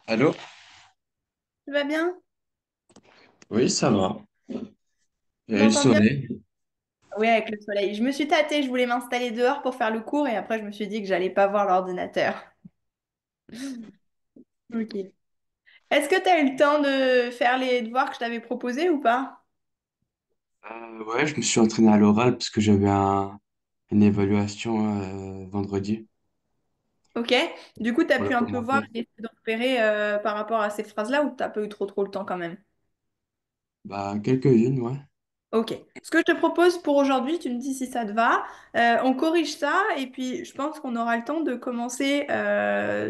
Allô? Tu vas bien? Oui, ça va. Tu J'ai m'entends bien? sonné. Oui, avec le soleil. Je me suis tâtée, je voulais m'installer dehors pour faire le cours et après je me suis dit que j'allais pas voir l'ordinateur. Ok. Est-ce que tu as eu le temps de faire les devoirs que je t'avais proposés ou pas? Ouais, je me suis entraîné à l'oral parce que j'avais une évaluation vendredi Ok. Du coup, tu as pour pu la un peu voir commenter. et essayer de repérer par rapport à ces phrases-là ou t'as pas eu trop le temps quand même? Bah, quelques-unes, ouais. Ok. Ce que je te propose pour aujourd'hui, tu me dis si ça te va. On corrige ça et puis je pense qu'on aura le temps de commencer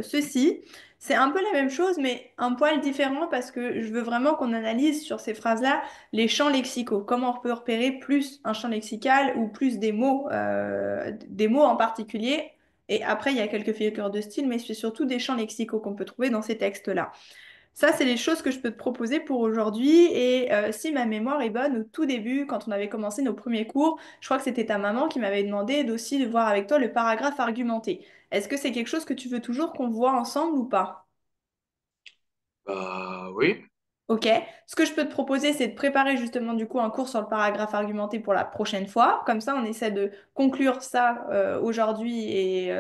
ceci. C'est un peu la même chose, mais un poil différent parce que je veux vraiment qu'on analyse sur ces phrases-là les champs lexicaux. Comment on peut repérer plus un champ lexical ou plus des mots en particulier. Et après, il y a quelques figures de style, mais c'est surtout des champs lexicaux qu'on peut trouver dans ces textes-là. Ça, c'est les choses que je peux te proposer pour aujourd'hui. Et si ma mémoire est bonne, au tout début, quand on avait commencé nos premiers cours, je crois que c'était ta maman qui m'avait demandé aussi de voir avec toi le paragraphe argumenté. Est-ce que c'est quelque chose que tu veux toujours qu'on voit ensemble ou pas? Bah, oui. Ok. Ce que je peux te proposer, c'est de préparer justement du coup un cours sur le paragraphe argumenté pour la prochaine fois. Comme ça, on essaie de conclure ça aujourd'hui et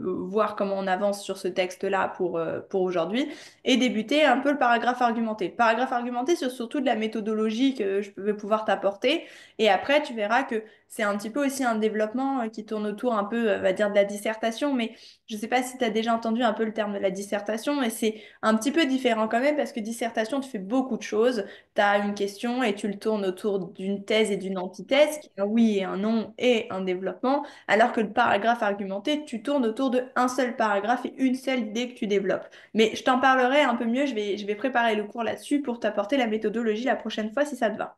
voir comment on avance sur ce texte-là pour aujourd'hui et débuter un peu le paragraphe argumenté. Le paragraphe argumenté, c'est surtout de la méthodologie que je vais pouvoir t'apporter. Et après, tu verras que c'est un petit peu aussi un développement qui tourne autour un peu, on va dire, de la dissertation. Mais je ne sais pas si tu as déjà entendu un peu le terme de la dissertation, et c'est un petit peu différent quand même parce que dissertation, tu fais beaucoup de choses. Tu as une question et tu le tournes autour d'une thèse et d'une antithèse, qui est un oui et un non et un développement, alors que le paragraphe argumenté, tu tournes autour de un seul paragraphe et une seule idée que tu développes. Mais je t'en parlerai un peu mieux, je vais préparer le cours là-dessus pour t'apporter la méthodologie la prochaine fois si ça te va.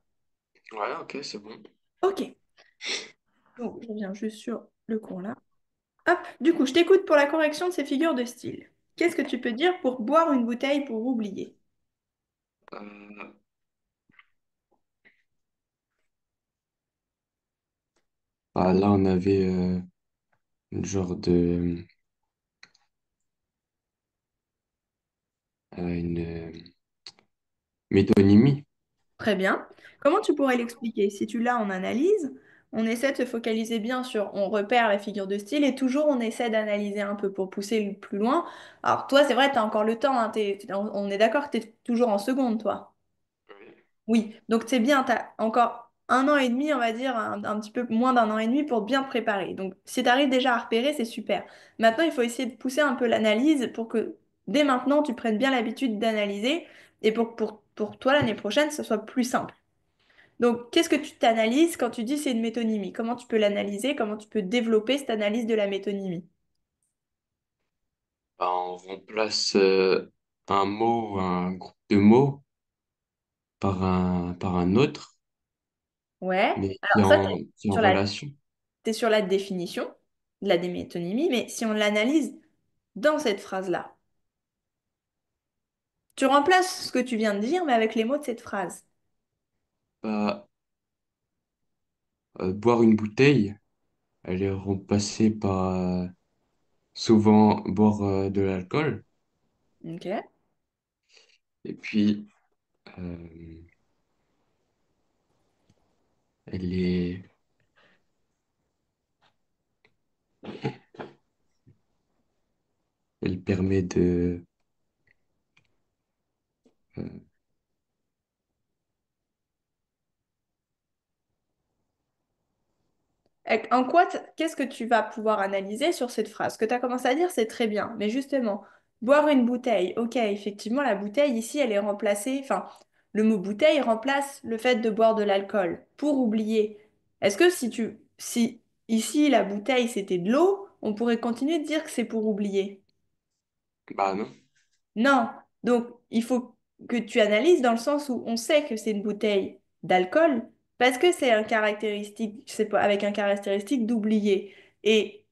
Ouais, ok, c'est bon. Ok, donc je reviens juste sur le cours là. Hop, du coup, je t'écoute pour la correction de ces figures de style. Qu'est-ce que tu peux dire pour boire une bouteille pour oublier? Euh, Là, on avait une genre de... une métonymie. Très bien. Comment tu pourrais l'expliquer? Si tu l'as en analyse, on essaie de se focaliser bien sur, on repère la figure de style et toujours on essaie d'analyser un peu pour pousser le plus loin. Alors toi, c'est vrai, tu as encore le temps, hein, on est d'accord que tu es toujours en seconde, toi. Oui. Oui, donc c'est bien, tu as encore un an et demi, on va dire, un petit peu moins d'un an et demi pour bien te préparer. Donc si tu arrives déjà à repérer, c'est super. Maintenant, il faut essayer de pousser un peu l'analyse pour que dès maintenant, tu prennes bien l'habitude d'analyser et pour toi, l'année prochaine, ce soit plus simple. Donc, qu'est-ce que tu t'analyses quand tu dis c'est une métonymie? Comment tu peux l'analyser? Comment tu peux développer cette analyse de la métonymie? Bah, on remplace un mot, un groupe de mots par un autre, Ouais. mais Alors ça, qui est en sur la, relation. t'es sur la définition de la métonymie, mais si on l'analyse dans cette phrase-là, tu remplaces ce que tu viens de dire, mais avec les mots de cette phrase. Bah, boire une bouteille, elle est remplacée par souvent boire de l'alcool. Ok. Et puis, euh, elle est, elle permet de, euh, En quoi, qu'est-ce que tu vas pouvoir analyser sur cette phrase? Ce que tu as commencé à dire, c'est très bien. Mais justement, boire une bouteille, ok, effectivement, la bouteille ici, elle est remplacée, enfin, le mot bouteille remplace le fait de boire de l'alcool pour oublier. Est-ce que si ici la bouteille c'était de l'eau, on pourrait continuer de dire que c'est pour oublier? bah non, Non. Donc, il faut que tu analyses dans le sens où on sait que c'est une bouteille d'alcool parce que c'est un caractéristique, c'est pas avec un caractéristique d'oublier. Et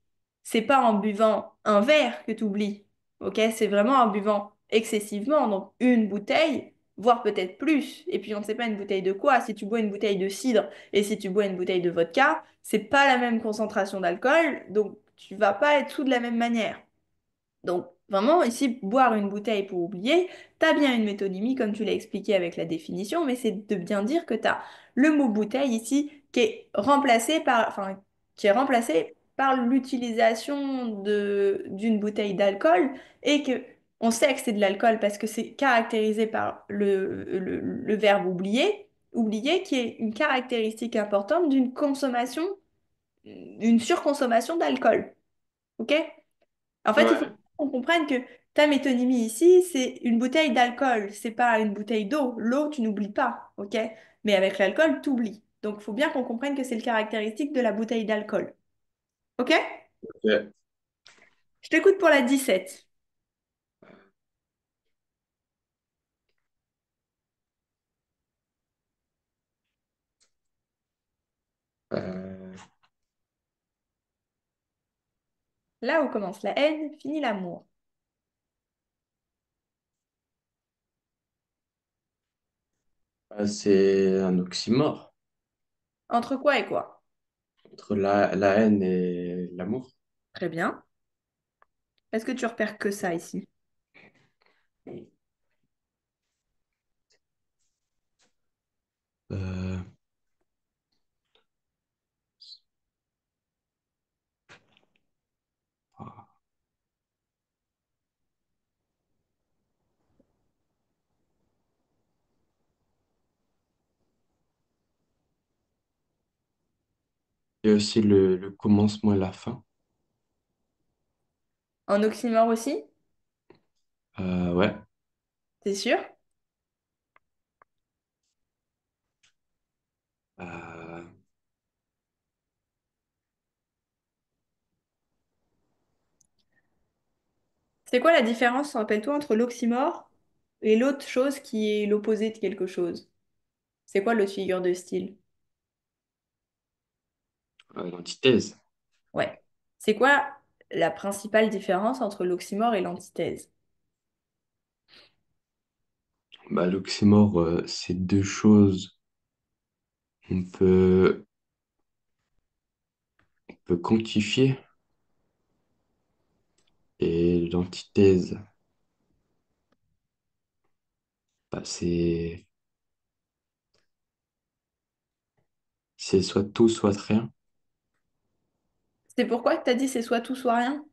c'est pas en buvant un verre que tu oublies. OK? C'est vraiment en buvant excessivement. Donc, une bouteille, voire peut-être plus. Et puis, on ne sait pas une bouteille de quoi. Si tu bois une bouteille de cidre et si tu bois une bouteille de vodka, c'est pas la même concentration d'alcool. Donc, tu vas pas être sous de la même manière. Donc, Vraiment, ici, boire une bouteille pour oublier, t'as bien une métonymie comme tu l'as expliqué avec la définition, mais c'est de bien dire que t'as le mot bouteille ici qui est remplacé par l'utilisation d'une bouteille d'alcool et que on sait que c'est de l'alcool parce que c'est caractérisé par le verbe oublier qui est une caractéristique importante d'une surconsommation d'alcool. OK? En fait, il faut Ouais. qu'on comprenne que ta métonymie ici, c'est une bouteille d'alcool, c'est pas une bouteille d'eau. L'eau, tu n'oublies pas, ok? Mais avec l'alcool, tu oublies. Donc, il faut bien qu'on comprenne que c'est le caractéristique de la bouteille d'alcool. Ok? Ok. Je t'écoute pour la 17. Euh, Là où commence la haine, finit l'amour. c'est un oxymore Entre quoi et quoi? entre la haine et l'amour. Très bien. Est-ce que tu repères que ça ici? Euh, et aussi le commencement et la fin. En oxymore aussi? Ouais. T'es sûr? Euh, C'est quoi la différence, rappelle-toi, entre l'oxymore et l'autre chose qui est l'opposé de quelque chose? C'est quoi l'autre figure de style? l'antithèse. Ouais. C'est quoi la principale différence entre l'oxymore et l'antithèse? Bah, l'oxymore, c'est deux choses on peut quantifier et l'antithèse, bah, c'est soit tout, soit rien. C'est pourquoi que tu as dit c'est soit tout, soit rien?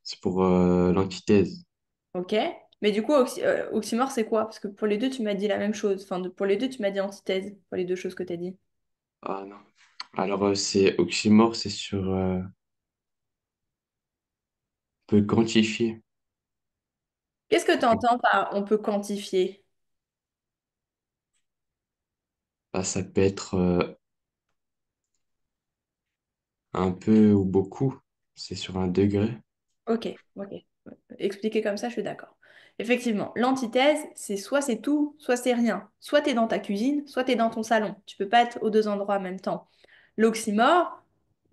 C'est pour l'antithèse. Ok. Mais du coup, oxymore, c'est quoi? Parce que pour les deux, tu m'as dit la même chose. Enfin, pour les deux, tu m'as dit antithèse, pour les deux choses que tu as dit. Ah non. Alors, c'est oxymore, c'est sur on peut quantifier. Qu'est-ce que tu entends par on peut quantifier? Bah, ça peut être un peu ou beaucoup. C'est sur un degré. Ok, ok. Expliqué comme ça, je suis d'accord. Effectivement, l'antithèse, c'est soit c'est tout, soit c'est rien. Soit tu es dans ta cuisine, soit tu es dans ton salon. Tu peux pas être aux deux endroits en même temps. L'oxymore,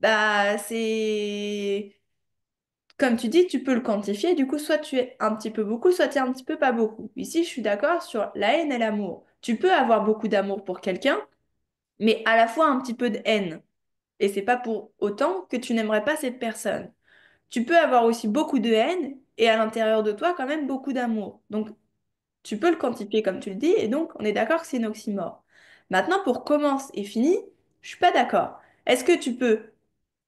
bah c'est comme tu dis, tu peux le quantifier. Du coup, soit tu es un petit peu beaucoup, soit tu es un petit peu pas beaucoup. Ici, je suis d'accord sur la haine et l'amour. Tu peux avoir beaucoup d'amour pour quelqu'un, mais à la fois un petit peu de haine. Et c'est pas pour autant que tu n'aimerais pas cette personne. Tu peux avoir aussi beaucoup de haine et à l'intérieur de toi quand même beaucoup d'amour. Donc tu peux le quantifier comme tu le dis et donc on est d'accord que c'est une oxymore. Maintenant pour commence et fini, je suis pas d'accord. Est-ce que tu peux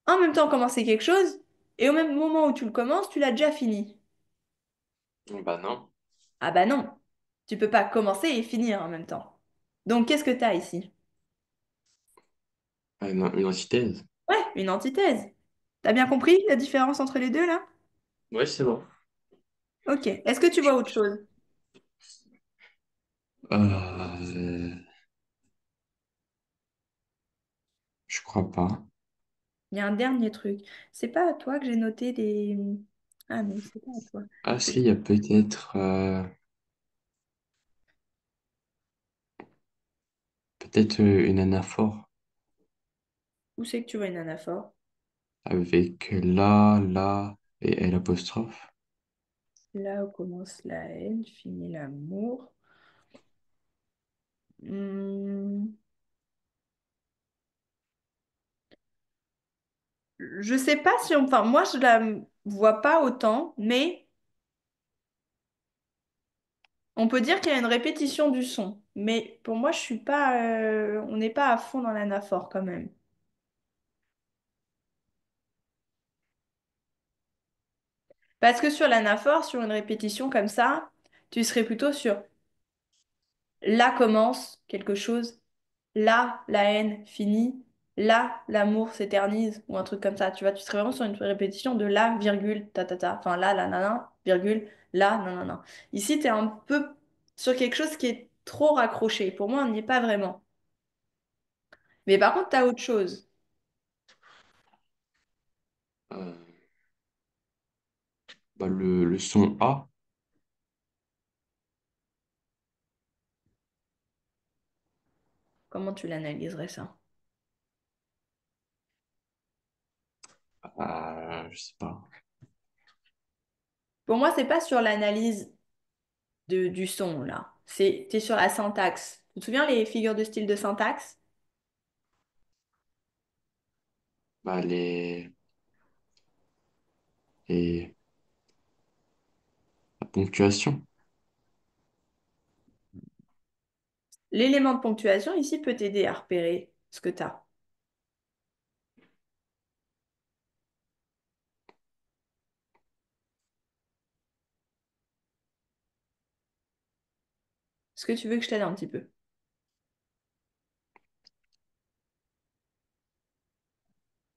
en même temps commencer quelque chose et au même moment où tu le commences, tu l'as déjà fini? Bah non. Ah bah non. Tu peux pas commencer et finir en même temps. Donc qu'est-ce que tu as ici? Ah, non, une antithèse. Ouais, une antithèse. T'as bien compris la différence entre les deux là? Ouais, c'est bon. Ok. Est-ce que tu vois autre chose? Euh, je crois pas. Il y a un dernier truc. C'est pas à toi que j'ai noté les... Ah non, c'est pas à toi. Ah si, il y a peut-être une anaphore Où c'est que tu vois une anaphore? avec la et L apostrophe. Là où commence la haine, finit l'amour. Hmm, je sais pas si on... Enfin, moi, je la vois pas autant, mais on peut dire qu'il y a une répétition du son. Mais pour moi, je suis pas, on n'est pas à fond dans l'anaphore quand même. Parce que sur l'anaphore, sur une répétition comme ça, tu serais plutôt sur là commence quelque chose, là la haine finit, là l'amour s'éternise, ou un truc comme ça. Tu vois, tu serais vraiment sur une répétition de là, virgule, ta ta ta. Enfin là, là, nanana, virgule, là, nanana. Ici, tu es un peu sur quelque chose qui est trop raccroché. Pour moi, on n'y est pas vraiment. Mais par contre, tu as autre chose. Euh, Bah, le son A, Comment tu l'analyserais ça? je sais pas. Pour moi, c'est pas sur l'analyse du son, là. T'es sur la syntaxe. Tu te souviens les figures de style de syntaxe? Bah, les- la ponctuation. L'élément de ponctuation ici peut t'aider à repérer ce que tu as. Est-ce que tu veux que je t'aide un petit peu?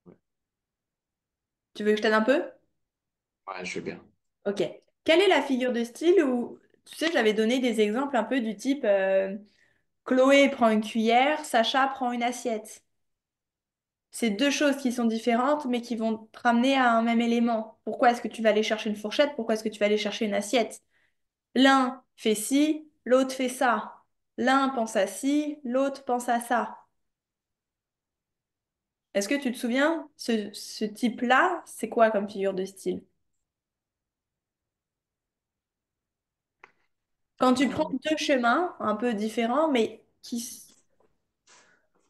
Ouais, Tu veux que je t'aide un peu? ouais, je veux bien. Ok. Quelle est la figure de style où, tu sais, j'avais donné des exemples un peu du type Chloé prend une cuillère, Sacha prend une assiette. C'est deux choses qui sont différentes mais qui vont te ramener à un même élément. Pourquoi est-ce que tu vas aller chercher une fourchette? Pourquoi est-ce que tu vas aller chercher une assiette? L'un fait ci, l'autre fait ça. L'un pense à ci, l'autre pense à ça. Est-ce que tu te souviens, ce type-là, c'est quoi comme figure de style? Quand tu prends Euh, deux chemins un peu différents, mais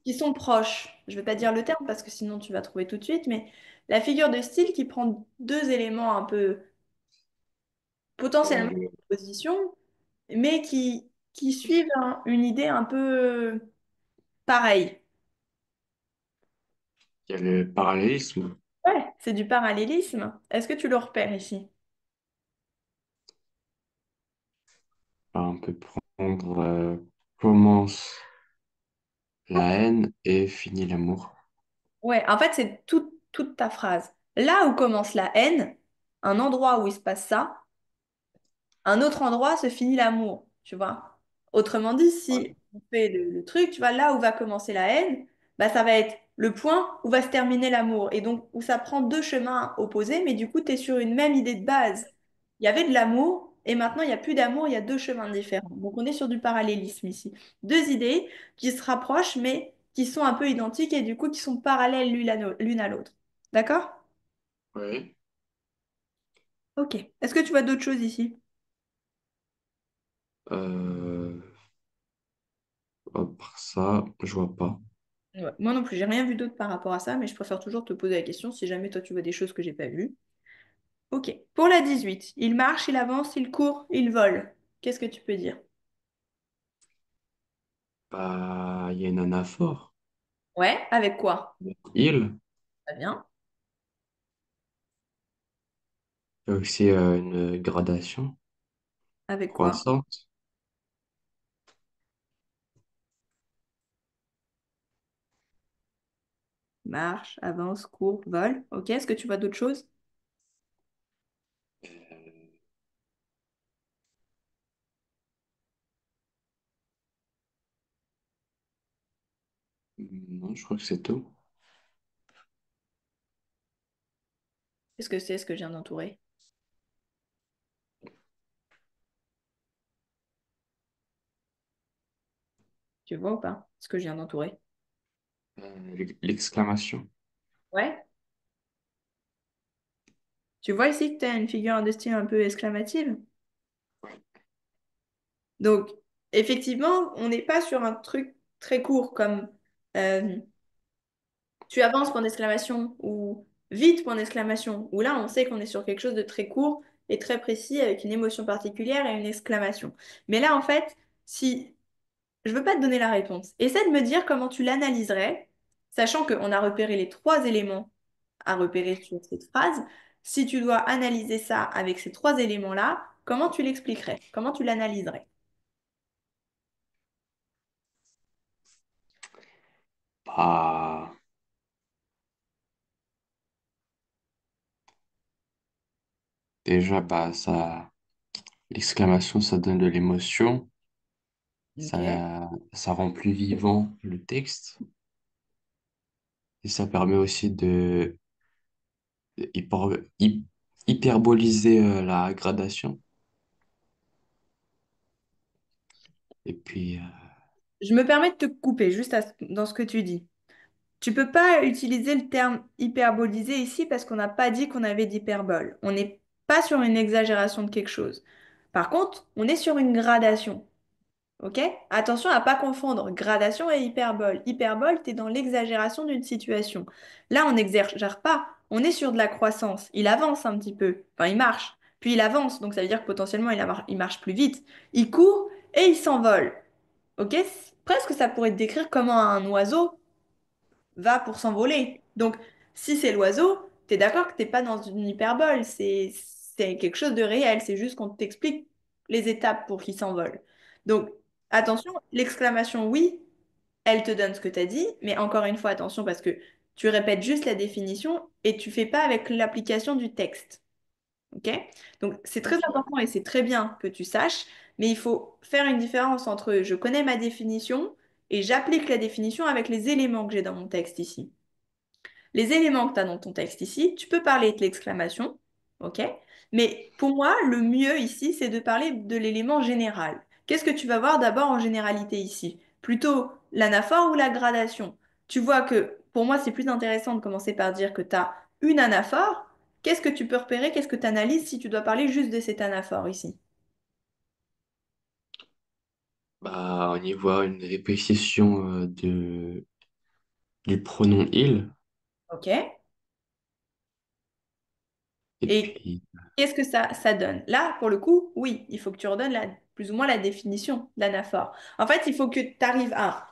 qui sont proches, je ne vais pas dire le terme parce que sinon tu vas trouver tout de suite, mais la figure de style qui prend deux éléments un peu potentiellement le- en opposition, mais qui suivent une idée un peu pareille. il y a le parallélisme. Ouais, c'est du parallélisme. Est-ce que tu le repères ici? Bah, on peut prendre commence la haine et finit l'amour. Ouais, en fait, c'est toute ta phrase. Là où commence la haine, un endroit où il se passe ça, un autre endroit se finit l'amour, tu vois. Autrement dit, Ouais. si on fait le truc, tu vois, là où va commencer la haine, bah, ça va être le point où va se terminer l'amour. Et donc, où ça prend deux chemins opposés, mais du coup, tu es sur une même idée de base. Il y avait de l'amour, et maintenant, il n'y a plus d'amour, il y a deux chemins différents. Donc, on est sur du parallélisme ici. Deux idées qui se rapprochent, mais qui sont un peu identiques, et du coup, qui sont parallèles l'une à l'autre. D'accord? Ouais. Ok. Est-ce que tu vois d'autres choses ici? Euh, à part ça, je vois pas. Ouais. Moi non plus, j'ai rien vu d'autre par rapport à ça, mais je préfère toujours te poser la question si jamais toi tu vois des choses que j'ai pas vues. Ok. Pour la 18, il marche, il avance, il court, il vole. Qu'est-ce que tu peux dire? Bah, il y a une anaphore. Ouais, avec quoi? Il. Très bien. Il y a aussi une gradation Avec quoi? croissante. Marche, avance, court, vole. Ok. Est-ce que tu vois d'autres choses? Euh, non, je crois que c'est tout. Qu'est-ce que c'est ce que je viens d'entourer? Tu vois ou pas? Ce que je viens d'entourer. L'exclamation. Ouais. Tu vois ici que tu as une figure de style un peu exclamative? Donc, effectivement, on n'est pas sur un truc très court comme euh, tu avances, point d'exclamation, ou vite, point d'exclamation, où là, on sait qu'on est sur quelque chose de très court et très précis avec une émotion particulière et une exclamation. Mais là, en fait, si je veux pas te donner la réponse, essaie de me dire comment tu l'analyserais, sachant qu'on a repéré les trois éléments à repérer sur cette phrase. Si tu dois analyser ça avec ces trois éléments-là, comment tu l'expliquerais? Comment tu l'analyserais? Bah, déjà, bah, l'exclamation, ça donne de l'émotion. Ok. Ça rend plus vivant le texte. Et ça permet aussi de hyper- hyperboliser la gradation. Et puis, Je me permets de te couper juste dans ce que tu dis. Tu peux pas utiliser le terme hyperbolisé ici parce qu'on n'a pas dit qu'on avait d'hyperbole. On n'est pas sur une exagération de quelque chose. Par contre, on est sur une gradation. Ok? Attention à pas confondre gradation et hyperbole. Hyperbole, tu es dans l'exagération d'une situation. Là, on n'exagère pas. On est sur de la croissance. Il avance un petit peu. Enfin, il marche. Puis il avance. Donc ça veut dire que potentiellement, il marche plus vite. Il court et il s'envole. Ok? Presque ça pourrait te décrire comment un oiseau va pour s'envoler. Donc, si c'est l'oiseau, tu es d'accord que t'es pas dans une hyperbole. C'est quelque chose de réel. C'est juste qu'on t'explique les étapes pour qu'il s'envole. Donc, attention, l'exclamation oui, elle te donne ce que tu as dit, mais encore une fois, attention parce que tu répètes juste la définition et tu fais pas avec l'application du texte. OK? Donc, c'est très ok. important et c'est très bien que tu saches, mais il faut faire une différence entre je connais ma définition et j'applique la définition avec les éléments que j'ai dans mon texte ici. Les éléments que tu as dans ton texte ici, tu peux parler de l'exclamation, ok? Mais pour moi, le mieux ici, c'est de parler de l'élément général. Qu'est-ce que tu vas voir d'abord en généralité ici? Plutôt l'anaphore ou la gradation? Tu vois que pour moi, c'est plus intéressant de commencer par dire que tu as une anaphore. Qu'est-ce que tu peux repérer? Qu'est-ce que tu analyses si tu dois parler juste de cette anaphore ici? Bah, on y voit une répétition du pronom il. Ok. Et Et puis, qu'est-ce que ça donne? Là, pour le coup, oui, il faut que tu redonnes plus ou moins la définition d'anaphore. En fait, il faut que tu arrives à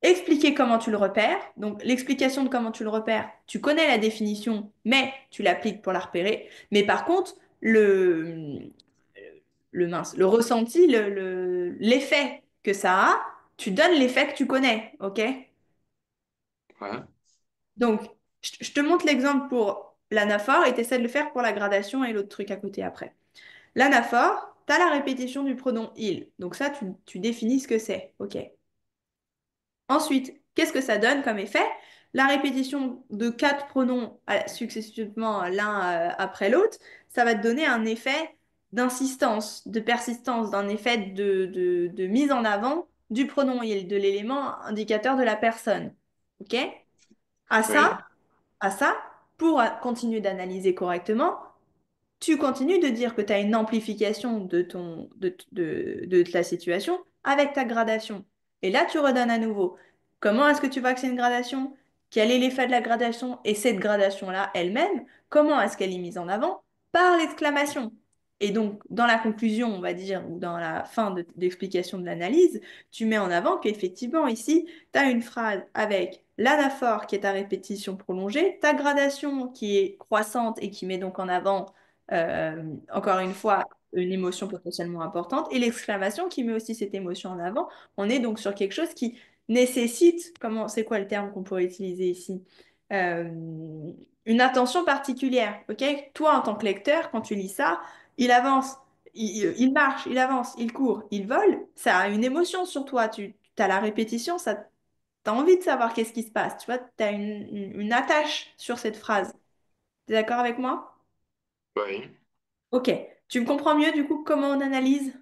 expliquer comment tu le repères. Donc, l'explication de comment tu le repères, tu connais la définition, mais tu l'appliques pour la repérer. Mais par contre, le ressenti, l'effet que ça a, tu donnes l'effet que tu connais, ok? ouais, Donc, je te montre l'exemple pour l'anaphore et tu essaies de le faire pour la gradation et l'autre truc à côté après. L'anaphore, tu as la répétition du pronom il. Donc ça, tu définis ce que c'est. OK. Ensuite, qu'est-ce que ça donne comme effet? La répétition de quatre pronoms successivement l'un après l'autre, ça va te donner un effet d'insistance, de persistance, d'un effet de mise en avant du pronom il, de l'élément indicateur de la personne. OK? À ça, ouais, à ça, pour continuer d'analyser correctement, tu continues de dire que tu as une amplification de la situation avec ta gradation. Et là, tu redonnes à nouveau. Comment est-ce que tu vois que c'est une gradation? Quel est l'effet de la gradation? Et cette gradation-là elle-même, comment est-ce qu'elle est mise en avant? Par l'exclamation. Et donc, dans la conclusion, on va dire, ou dans la fin d'explication de l'analyse, tu mets en avant qu'effectivement, ici, tu as une phrase avec l'anaphore qui est ta répétition prolongée, ta gradation qui est croissante et qui met donc en avant encore une fois, une émotion potentiellement importante, et l'exclamation qui met aussi cette émotion en avant. On est donc sur quelque chose qui nécessite, c'est quoi le terme qu'on pourrait utiliser ici? Euh, une attention particulière, ok? Toi, en tant que lecteur, quand tu lis ça, il avance, il marche, il avance, il court, il vole, ça a une émotion sur toi. Tu as la répétition, ça, t'as envie de savoir qu'est-ce qui se passe. Tu vois, tu as une attache sur cette phrase. T'es d'accord avec moi? ouais, Ok, tu me comprends mieux du coup comment on analyse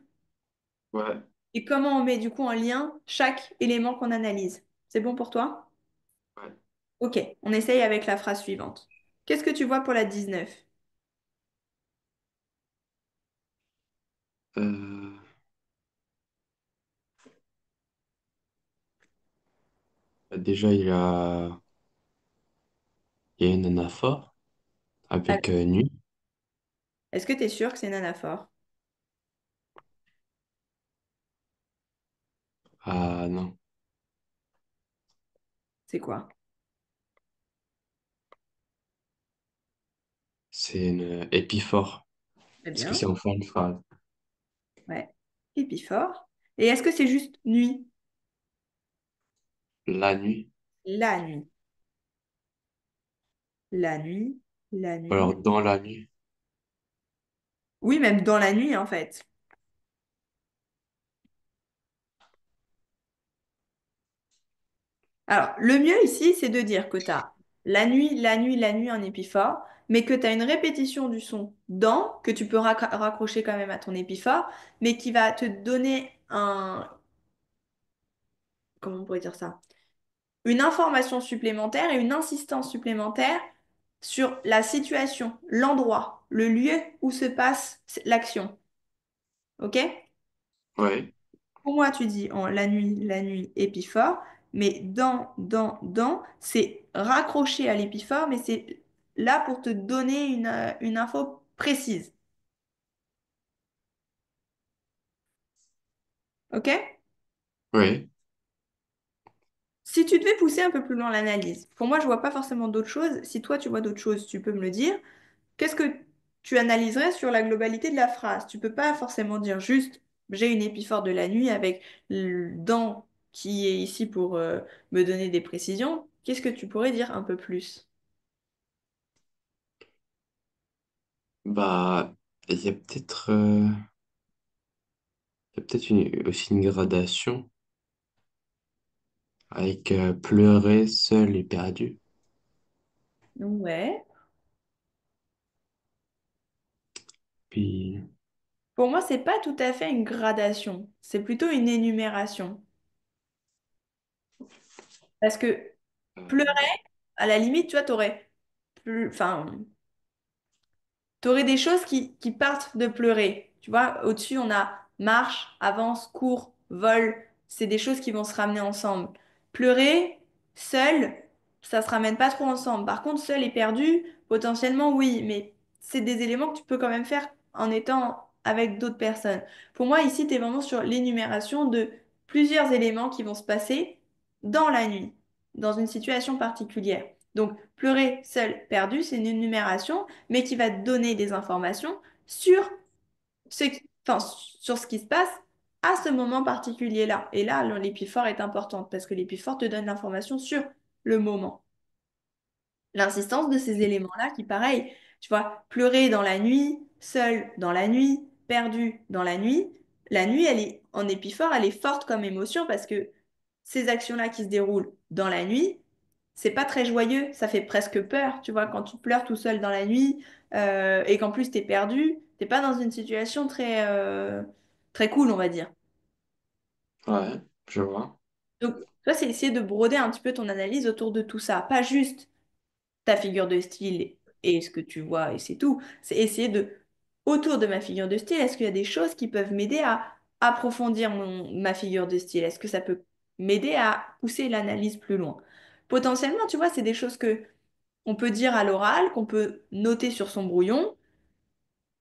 ouais, et comment on met du coup en lien chaque élément qu'on analyse. C'est bon pour toi? ouais. Ok, on essaye avec la phrase suivante. Qu'est-ce que tu vois pour la 19? Euh, Déjà, il y a Il y a une anaphore Ah, avec nuit. est-ce que tu es sûr que c'est une anaphore? Ah non, C'est quoi? c'est une épiphore. Très Parce que bien. c'est en fin de phrase. Ouais. Épiphore. Et est-ce que c'est juste nuit? La nuit. La nuit. La nuit. La Ou alors nuit. dans la nuit. Oui, même dans la nuit, en fait. Alors, le mieux ici, c'est de dire que tu as la nuit, la nuit, la nuit en épiphore, mais que tu as une répétition du son dans, que tu peux raccrocher quand même à ton épiphore, mais qui va te donner un, comment on pourrait dire ça? Une information supplémentaire et une insistance supplémentaire sur la situation, l'endroit, le lieu où se passe l'action. OK? Ouais, Pour moi, tu dis en la nuit, épiphore, mais dans, c'est raccroché à l'épiphore, mais c'est là pour te donner une info précise. OK? ouais. Si tu devais pousser un peu plus loin l'analyse, pour moi, je vois pas forcément d'autres choses. Si toi, tu vois d'autres choses, tu peux me le dire. Qu'est-ce que tu analyserais sur la globalité de la phrase? Tu peux pas forcément dire juste j'ai une épiphore de la nuit avec le dans qui est ici pour me donner des précisions. Qu'est-ce que tu pourrais dire un peu plus? Bah, il y a peut-être il y a peut-être aussi une gradation avec pleurer seul et perdu. Ouais. Puis, Pour moi, c'est pas tout à fait une gradation. C'est plutôt une énumération. Parce que pleurer, euh, à la limite, tu vois, enfin, t'aurais des choses qui partent de pleurer. Tu vois, au-dessus, on a marche, avance, court, vol. C'est des choses qui vont se ramener ensemble. Pleurer, seul, ça se ramène pas trop ensemble. Par contre, seul et perdu, potentiellement, oui, mais c'est des éléments que tu peux quand même faire en étant avec d'autres personnes. Pour moi, ici, tu es vraiment sur l'énumération de plusieurs éléments qui vont se passer dans la nuit, dans une situation particulière. Donc, pleurer, seul, perdu, c'est une énumération mais qui va te donner des informations sur enfin, sur ce qui se passe à ce moment particulier-là. Et là, l'épiphore est importante parce que l'épiphore te donne l'information sur le moment. L'insistance de ces éléments-là qui, pareil, tu vois, pleurer dans la nuit, seul dans la nuit, perdu dans la nuit, elle est en épiphore, elle est forte comme émotion parce que ces actions-là qui se déroulent dans la nuit, c'est pas très joyeux, ça fait presque peur, tu vois, quand tu pleures tout seul dans la nuit et qu'en plus t'es perdu, t'es pas dans une situation très cool, on va dire. ouais, je vois. Donc, toi, c'est essayer de broder un petit peu ton analyse autour de tout ça, pas juste ta figure de style et ce que tu vois et c'est tout. C'est essayer de, autour de ma figure de style, est-ce qu'il y a des choses qui peuvent m'aider à approfondir ma figure de style? Est-ce que ça peut m'aider à pousser l'analyse plus loin? Potentiellement, tu vois, c'est des choses que on peut dire à l'oral, qu'on peut noter sur son brouillon,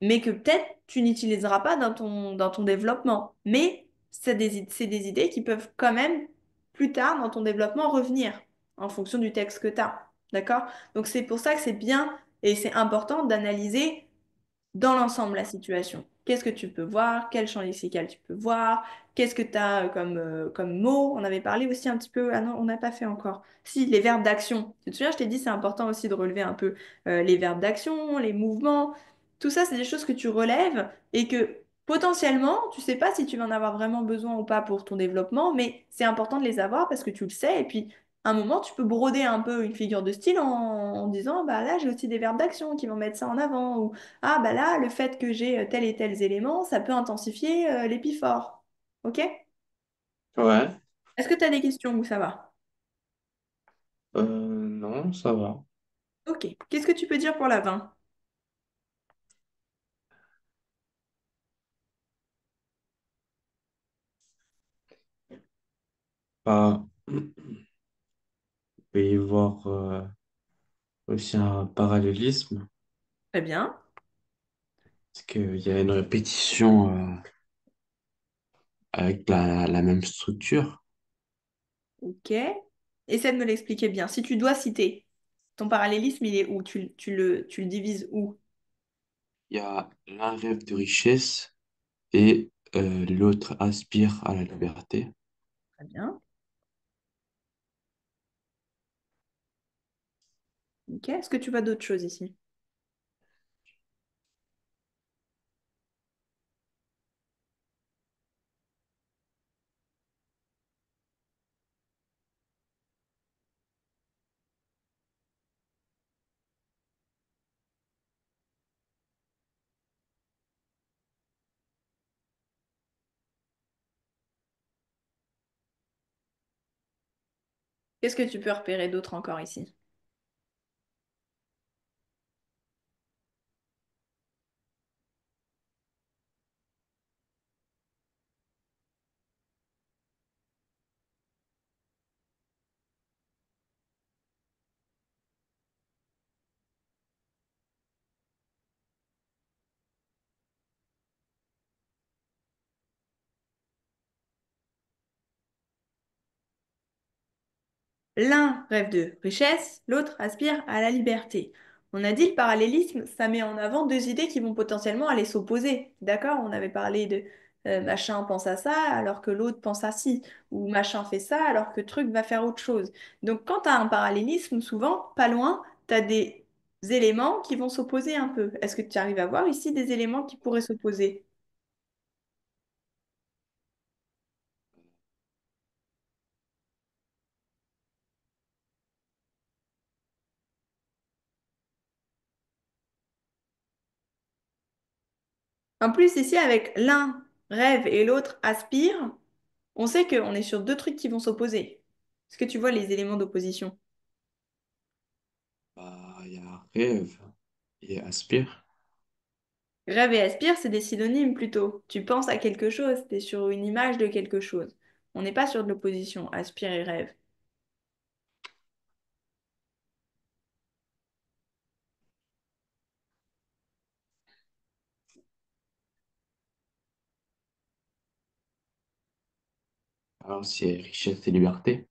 mais que peut-être tu n'utiliseras pas dans ton développement. Mais c'est des idées qui peuvent quand même, plus tard dans ton développement, revenir en fonction du texte que tu as. D'accord? Donc c'est pour ça que c'est bien et c'est important d'analyser dans l'ensemble la situation. Qu'est-ce que tu peux voir? Quel champ lexical tu peux voir? Qu'est-ce que tu as comme mots? On avait parlé aussi un petit peu. Ah non, on n'a pas fait encore. Si, les verbes d'action. Tu te souviens, je t'ai dit, c'est important aussi de relever un peu les verbes d'action, les mouvements. Tout ça, c'est des choses que tu relèves et que potentiellement, tu sais pas si tu vas en avoir vraiment besoin ou pas pour ton développement, mais c'est important de les avoir parce que tu le sais. Et puis, à un moment, tu peux broder un peu une figure de style en disant, bah là, j'ai aussi des verbes d'action qui vont mettre ça en avant. Ou ah, bah là, le fait que j'ai tel et tel élément, ça peut intensifier l'épiphore. OK? Ouais. Est-ce que tu as des questions ou ça va? Non, ça va. OK. Qu'est-ce que tu peux dire pour la 20? Bah, il peut y voir Aussi un parallélisme, Très bien. c'est qu'il y a une répétition avec la même structure. Ok. Essaie de me l'expliquer bien. Si tu dois citer, ton parallélisme, il est où? Tu le divises où? Il y a l'un rêve de richesse et l'autre aspire à la liberté. Très bien. Ok. Est-ce que tu vois d'autres choses ici? Qu'est-ce que tu peux repérer d'autre encore ici? L'un rêve de richesse, l'autre aspire à la liberté. On a dit le parallélisme, ça met en avant deux idées qui vont potentiellement aller s'opposer. D'accord? On avait parlé de machin pense à ça alors que l'autre pense à ci, ou machin fait ça alors que truc va faire autre chose. Donc quand tu as un parallélisme, souvent, pas loin, tu as des éléments qui vont s'opposer un peu. Est-ce que tu arrives à voir ici des éléments qui pourraient s'opposer? En plus, ici, avec l'un rêve et l'autre aspire, on sait qu'on est sur deux trucs qui vont s'opposer. Est-ce que tu vois les éléments d'opposition? Bah, il y a rêve et aspire. Rêve et aspire, c'est des synonymes plutôt. Tu penses à quelque chose, tu es sur une image de quelque chose. On n'est pas sur de l'opposition, aspire et rêve. Alors, c'est richesse et liberté.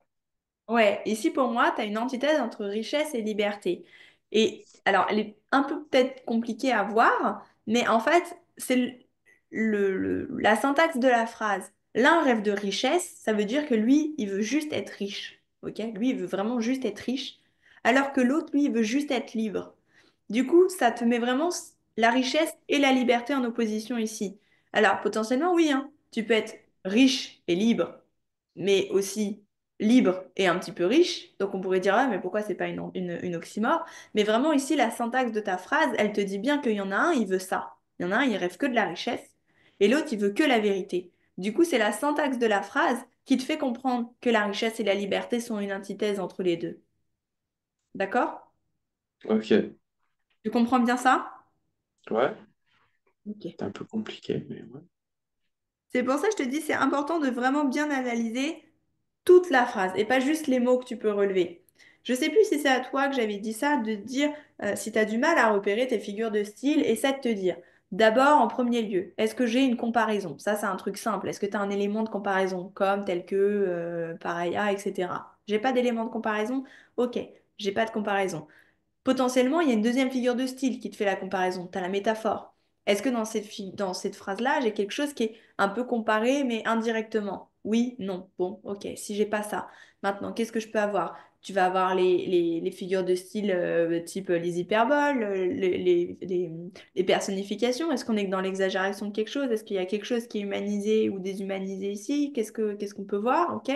Ouais, ici pour moi, tu as une antithèse entre richesse et liberté. Et alors, elle est un peu peut-être compliquée à voir, mais en fait, c'est la syntaxe de la phrase. L'un rêve de richesse, ça veut dire que lui, il veut juste être riche. Ok? Lui, il veut vraiment juste être riche, alors que l'autre, lui, il veut juste être libre. Du coup, ça te met vraiment la richesse et la liberté en opposition ici. Alors, potentiellement, oui, hein, tu peux être riche et libre, mais aussi libre et un petit peu riche. Donc on pourrait dire, ah, mais pourquoi c'est pas une oxymore? Mais vraiment ici, la syntaxe de ta phrase, elle te dit bien qu'il y en a un, il veut ça. Il y en a un, il rêve que de la richesse. Et l'autre, il veut que la vérité. Du coup, c'est la syntaxe de la phrase qui te fait comprendre que la richesse et la liberté sont une antithèse entre les deux. D'accord? Ok. Tu comprends bien ça? Ouais, Ok. c'est un peu compliqué, mais ouais. C'est pour ça que je te dis, c'est important de vraiment bien analyser toute la phrase et pas juste les mots que tu peux relever. Je sais plus si c'est à toi que j'avais dit ça, de te dire si tu as du mal à repérer tes figures de style, essaie de te dire, d'abord, en premier lieu, est-ce que j'ai une comparaison? Ça, c'est un truc simple. Est-ce que tu as un élément de comparaison, comme tel que pareil à, etc. J'ai pas d'élément de comparaison? Ok, j'ai pas de comparaison. Potentiellement, il y a une deuxième figure de style qui te fait la comparaison. Tu as la métaphore. Est-ce que dans cette phrase-là, j'ai quelque chose qui est un peu comparé, mais indirectement? Oui, non. Bon, ok. Si j'ai pas ça. Maintenant, qu'est-ce que je peux avoir? Tu vas avoir les figures de style type les hyperboles, les personnifications. Est-ce qu'on est dans l'exagération de quelque chose? Est-ce qu'il y a quelque chose qui est humanisé ou déshumanisé ici? Qu'est-ce qu'on peut voir? Ok.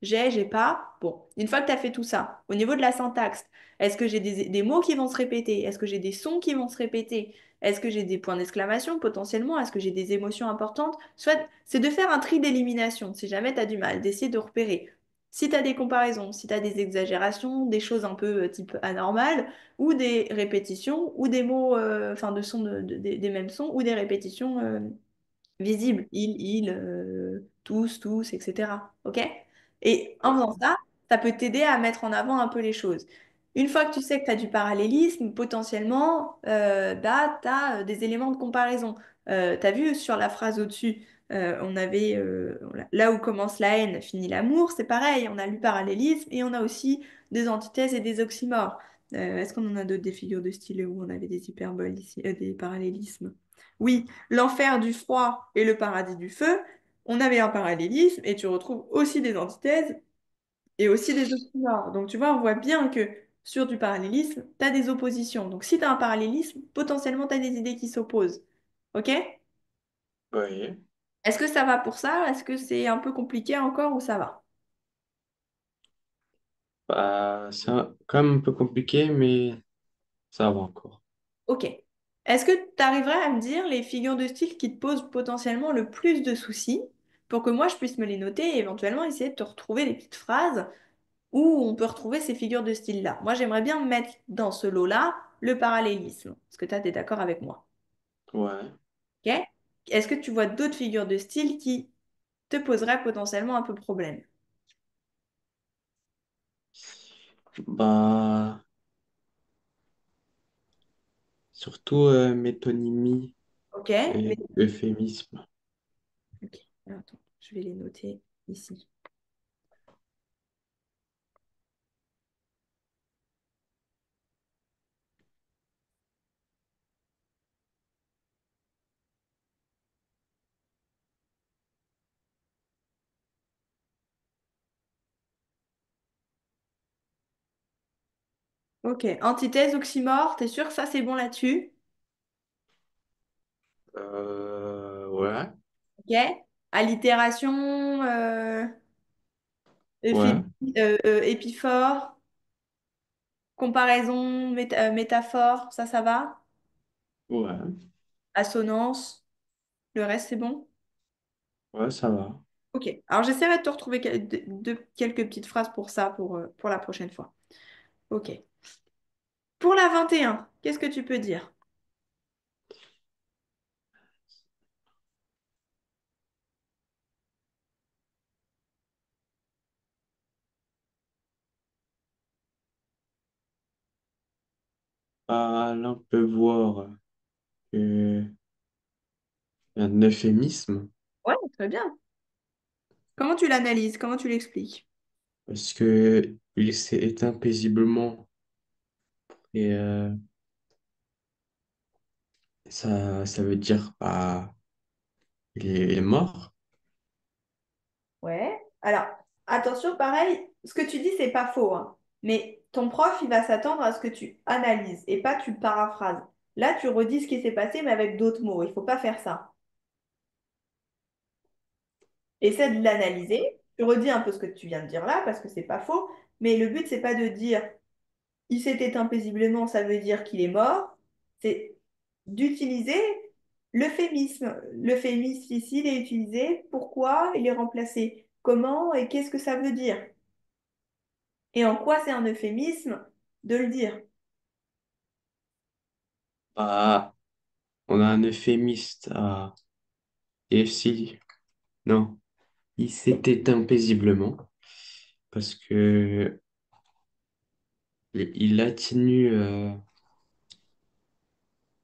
J'ai pas. Bon, une fois que tu as fait tout ça, au niveau de la syntaxe, est-ce que j'ai des mots qui vont se répéter? Est-ce que j'ai des sons qui vont se répéter? Est-ce que j'ai des points d'exclamation potentiellement? Est-ce que j'ai des émotions importantes? Soit c'est de faire un tri d'élimination, si jamais tu as du mal, d'essayer de repérer. Si tu as des comparaisons, si tu as des exagérations, des choses un peu type anormales, ou des répétitions, ou des mots, enfin de sons des mêmes sons, ou des répétitions visibles. Tous, etc. OK? Et en faisant ça, ça peut t'aider à mettre en avant un peu les choses. Une fois que tu sais que tu as du parallélisme, potentiellement, bah, tu as des éléments de comparaison. Tu as vu sur la phrase au-dessus, on avait là où commence la haine, finit l'amour, c'est pareil, on a lu parallélisme et on a aussi des antithèses et des oxymores. Est-ce qu'on en a d'autres des figures de style où on avait des hyperboles ici, des parallélismes? Oui, l'enfer du froid et le paradis du feu, on avait un parallélisme et tu retrouves aussi des antithèses et aussi des oxymores. Donc tu vois, on voit bien que sur du parallélisme, tu as des oppositions. Donc si tu as un parallélisme, potentiellement tu as des idées qui s'opposent. OK? Oui. Est-ce que ça va pour ça? Est-ce que c'est un peu compliqué encore ou ça va? Bah, c'est quand même un peu compliqué, mais ça va encore. OK. Est-ce que tu arriverais à me dire les figures de style qui te posent potentiellement le plus de soucis pour que moi je puisse me les noter et éventuellement essayer de te retrouver des petites phrases où on peut retrouver ces figures de style-là? Moi j'aimerais bien mettre dans ce lot-là le parallélisme. Est-ce que tu es d'accord avec moi? Ouais. Ok. Est-ce que tu vois d'autres figures de style qui te poseraient potentiellement un peu problème? Bah, surtout métonymie Ok, et mais... euphémisme. Ok, alors, attends, je vais les noter ici. Ok, antithèse, oxymore, t'es sûr que ça c'est bon là-dessus? Ouais. Ok. Allitération, Ouais. épiphore, comparaison, métaphore, ça va? Ouais. Assonance, le reste c'est bon? Ouais, ça va. Ok, alors j'essaierai de te retrouver quelques petites phrases pour ça pour la prochaine fois. Ok. Pour la 21, qu'est-ce que tu peux dire? Bah, là, on peut voir que un euphémisme, Ouais, très bien. Comment tu l'analyses? Comment tu l'expliques? parce que il s'est éteint paisiblement et ça veut dire bah, il est mort. Ouais. Alors, attention, pareil, ce que tu dis, c'est pas faux, hein. Mais ton prof, il va s'attendre à ce que tu analyses et pas tu paraphrases. Là, tu redis ce qui s'est passé, mais avec d'autres mots. Il faut pas faire ça. Essaie de l'analyser. Tu redis un peu ce que tu viens de dire là, parce que c'est pas faux. Mais le but, c'est pas de dire il s'est éteint paisiblement, ça veut dire qu'il est mort. C'est d'utiliser l'euphémisme. L'euphémisme ici, il est utilisé. Pourquoi il est remplacé? Comment et qu'est-ce que ça veut dire? Et en quoi c'est un euphémisme de le dire? Bah, on a un euphémiste à et si non, il s'est éteint paisiblement parce que il atténue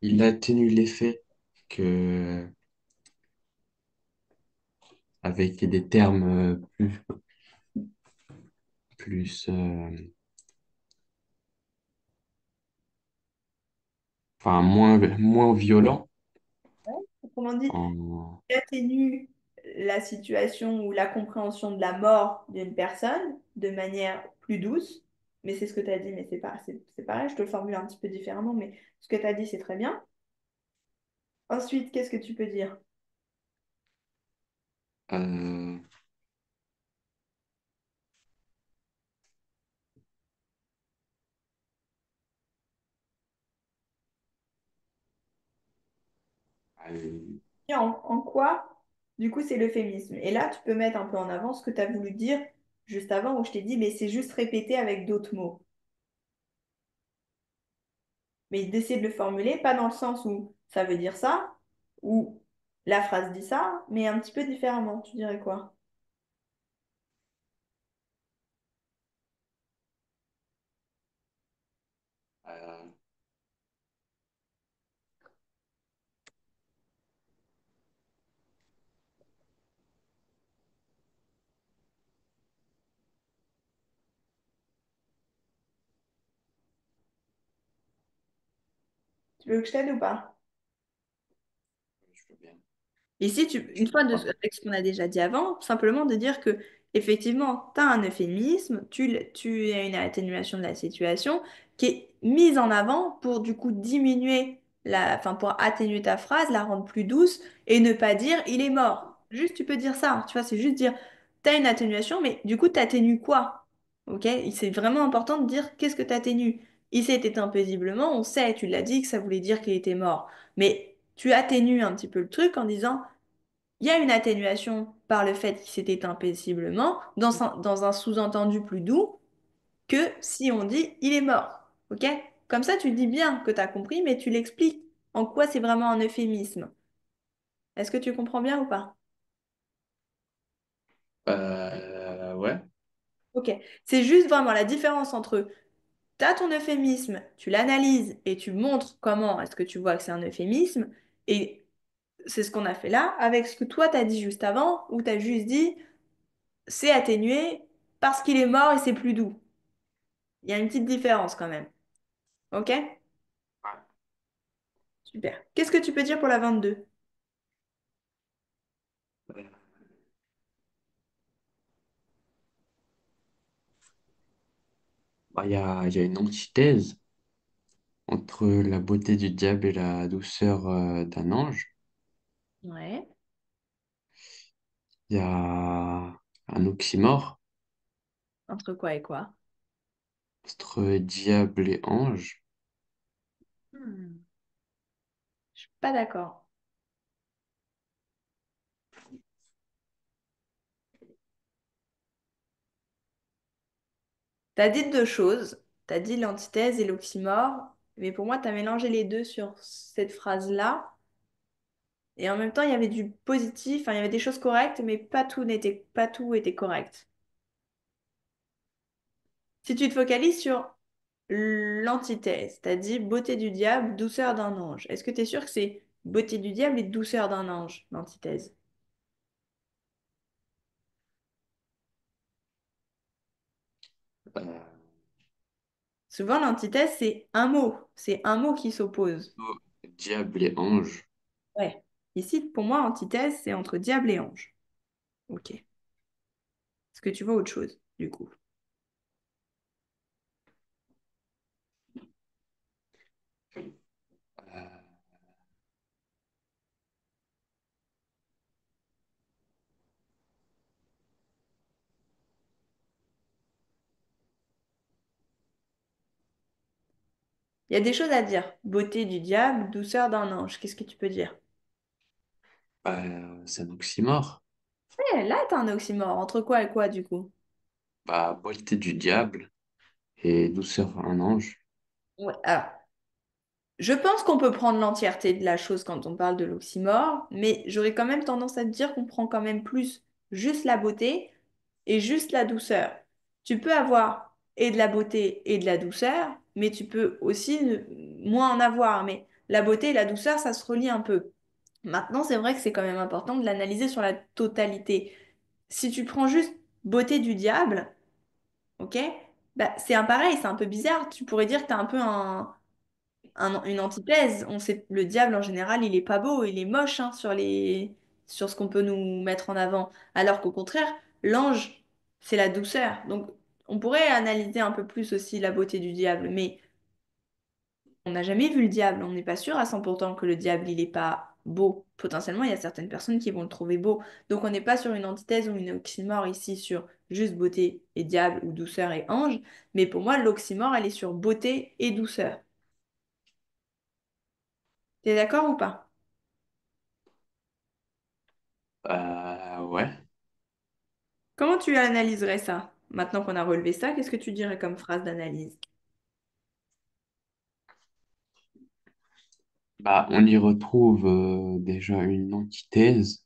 il atténue l'effet que avec des termes plus enfin moins violents Autrement dit, en il atténue la situation ou la compréhension de la mort d'une personne de manière plus douce. Mais c'est ce que tu as dit, mais c'est pareil, je te le formule un petit peu différemment, mais ce que tu as dit, c'est très bien. Ensuite, qu'est-ce que tu peux dire? euh, euh, Et en quoi, du coup, c'est l'euphémisme? Et là, tu peux mettre un peu en avant ce que tu as voulu dire juste avant, où je t'ai dit, mais c'est juste répété avec d'autres mots. Mais d'essayer de le formuler, pas dans le sens où ça veut dire ça, ou la phrase dit ça, mais un petit peu différemment. Tu dirais quoi? Tu veux que je t'aide ou pas? Je veux bien. Ici, Je une fois comprends. avec ce qu'on a déjà dit avant, simplement de dire que effectivement, tu as un euphémisme, tu as une atténuation de la situation qui est mise en avant pour du coup diminuer enfin pour atténuer ta phrase, la rendre plus douce et ne pas dire il est mort. Juste, tu peux dire ça, tu vois, c'est juste dire tu as une atténuation, mais du coup, tu atténues quoi? Ok? C'est vraiment important de dire qu'est-ce que tu atténues. Il s'est éteint paisiblement, on sait, tu l'as dit que ça voulait dire qu'il était mort. Mais tu atténues un petit peu le truc en disant il y a une atténuation par le fait qu'il s'est éteint paisiblement, dans un sous-entendu plus doux que si on dit il est mort. Ok? Comme ça, tu dis bien que tu as compris, mais tu l'expliques en quoi c'est vraiment un euphémisme. Est-ce que tu comprends bien ou pas? Ouais. Ok. C'est juste vraiment la différence entre tu as ton euphémisme, tu l'analyses et tu montres comment est-ce que tu vois que c'est un euphémisme. Et c'est ce qu'on a fait là avec ce que toi t'as dit juste avant, où t'as juste dit c'est atténué parce qu'il est mort et c'est plus doux. Il y a une petite différence quand même. Ok? Super. Qu'est-ce que tu peux dire pour la 22? Ouais. Bah, il y a une antithèse entre la beauté du diable et la douceur d'un ange. Ouais. Il y a un oxymore Entre quoi et quoi? entre diable et ange. Hmm. Je suis pas d'accord. T'as dit deux choses. T'as dit l'antithèse et l'oxymore, mais pour moi, t'as mélangé les deux sur cette phrase-là. Et en même temps, il y avait du positif, enfin, il y avait des choses correctes, mais pas tout était correct. Si tu te focalises sur l'antithèse, t'as dit beauté du diable, douceur d'un ange. Est-ce que tu es sûr que c'est beauté du diable et douceur d'un ange, l'antithèse? Euh, Souvent, l'antithèse, c'est un mot qui s'oppose. Diable et ange. Ouais. Ici, pour moi, antithèse, c'est entre diable et ange. Ok. Est-ce que tu vois autre chose, du coup? Euh, Il y a des choses à dire. Beauté du diable, douceur d'un ange. Qu'est-ce que tu peux dire? c'est un oxymore. Là, t'as un oxymore. Entre quoi et quoi, du coup? Bah, beauté du diable et douceur un ange. Ouais. Alors, je pense qu'on peut prendre l'entièreté de la chose quand on parle de l'oxymore, mais j'aurais quand même tendance à te dire qu'on prend quand même plus juste la beauté et juste la douceur. Tu peux avoir et de la beauté et de la douceur, mais tu peux aussi moins en avoir. Mais la beauté et la douceur, ça se relie un peu. Maintenant, c'est vrai que c'est quand même important de l'analyser sur la totalité. Si tu prends juste beauté du diable, ok? Bah, c'est un pareil, c'est un peu bizarre. Tu pourrais dire que tu as un peu une antithèse. On sait, le diable en général, il est pas beau, il est moche hein, sur ce qu'on peut nous mettre en avant. Alors qu'au contraire, l'ange, c'est la douceur. Donc, on pourrait analyser un peu plus aussi la beauté du diable, mais on n'a jamais vu le diable. On n'est pas sûr à 100% que le diable, il est pas beau. Potentiellement, il y a certaines personnes qui vont le trouver beau. Donc, on n'est pas sur une antithèse ou une oxymore ici sur juste beauté et diable ou douceur et ange. Mais pour moi, l'oxymore, elle est sur beauté et douceur. T'es d'accord ou pas? Ouais. Comment tu analyserais ça? Maintenant qu'on a relevé ça, qu'est-ce que tu dirais comme phrase d'analyse? Bah, on y retrouve déjà une antithèse